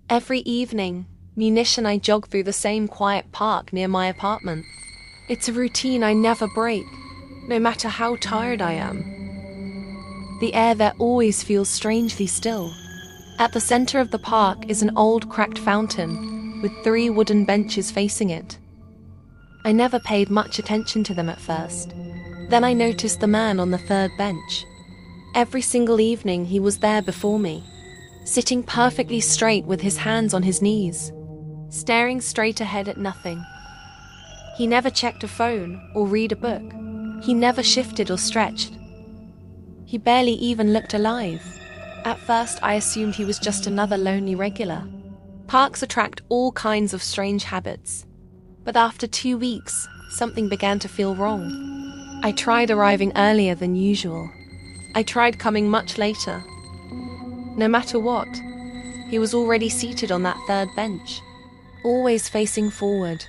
Every evening, Munish and I jog through the same quiet park near my apartment. It's a routine I never break, no matter how tired I am. The air there always feels strangely still. At the center of the park is an old cracked fountain with 3 wooden benches facing it. I never paid much attention to them at first. Then I noticed the man on the 3rd bench. Every single evening he was there before me, sitting perfectly straight with his hands on his knees, staring straight ahead at nothing. He never checked a phone or read a book. He never shifted or stretched. He barely even looked alive. At first, I assumed he was just another lonely regular. Parks attract all kinds of strange habits. But after 2 weeks, something began to feel wrong. I tried arriving earlier than usual. I tried coming much later. No matter what, he was already seated on that 3rd bench, always facing forward,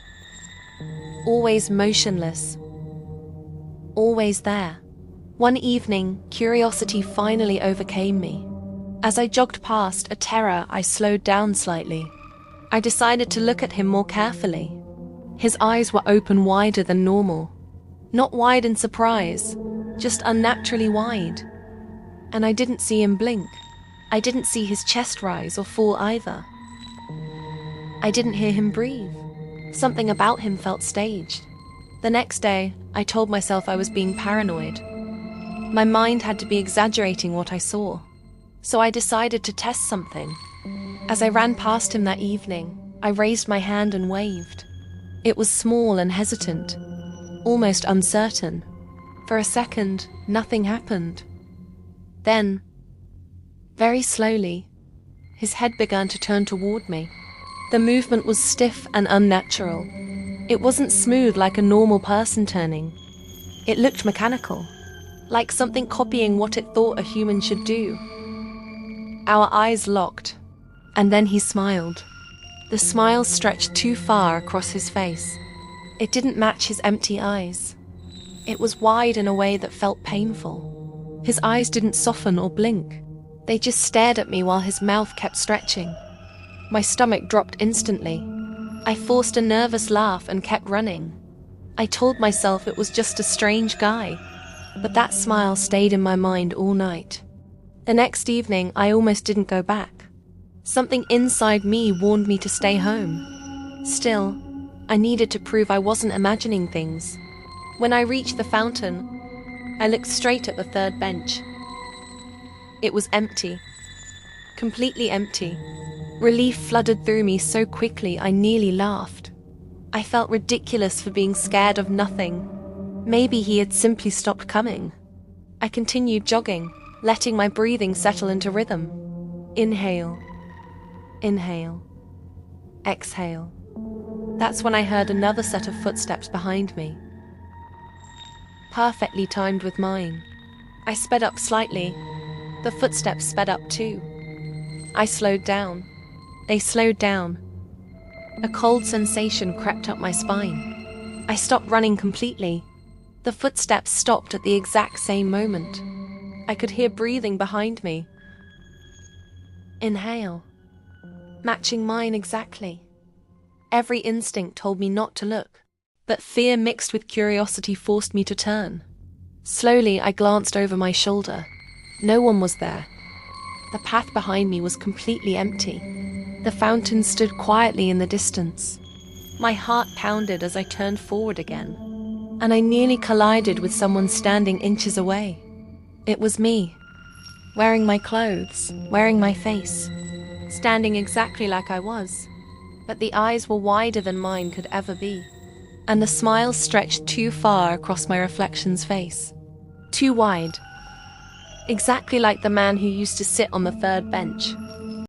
always motionless, always there. One evening, curiosity finally overcame me. As I jogged past a terror, I slowed down slightly. I decided to look at him more carefully. His eyes were open wider than normal. Not wide in surprise, just unnaturally wide. And I didn't see him blink. I didn't see his chest rise or fall either. I didn't hear him breathe. Something about him felt staged. The next day, I told myself I was being paranoid. My mind had to be exaggerating what I saw. So I decided to test something. As I ran past him that evening, I raised my hand and waved. It was small and hesitant, almost uncertain. For a second, nothing happened. Then, very slowly, his head began to turn toward me. The movement was stiff and unnatural. It wasn't smooth like a normal person turning. It looked mechanical, like something copying what it thought a human should do. Our eyes locked, and then he smiled. The smile stretched too far across his face. It didn't match his empty eyes. It was wide in a way that felt painful. His eyes didn't soften or blink. They just stared at me while his mouth kept stretching. My stomach dropped instantly. I forced a nervous laugh and kept running. I told myself it was just a strange guy, but that smile stayed in my mind all night. The next evening, I almost didn't go back. Something inside me warned me to stay home. Still, I needed to prove I wasn't imagining things. When I reached the fountain, I looked straight at the 3rd bench. It was empty. Completely empty. Relief flooded through me so quickly I nearly laughed. I felt ridiculous for being scared of nothing. Maybe he had simply stopped coming. I continued jogging, letting my breathing settle into rhythm. Inhale. Inhale. Exhale. That's when I heard another set of footsteps behind me. Perfectly timed with mine. I sped up slightly. The footsteps sped up too. I slowed down. They slowed down. A cold sensation crept up my spine. I stopped running completely. The footsteps stopped at the exact same moment. I could hear breathing behind me. Inhale. Matching mine exactly. Every instinct told me not to look, but fear mixed with curiosity forced me to turn. Slowly, I glanced over my shoulder. No one was there. The path behind me was completely empty. The fountain stood quietly in the distance. My heart pounded as I turned forward again, and I nearly collided with someone standing inches away. It was me, wearing my clothes, wearing my face, standing exactly like I was, but the eyes were wider than mine could ever be, and the smile stretched too far across my reflection's face. Too wide. Exactly like the man who used to sit on the 3rd bench.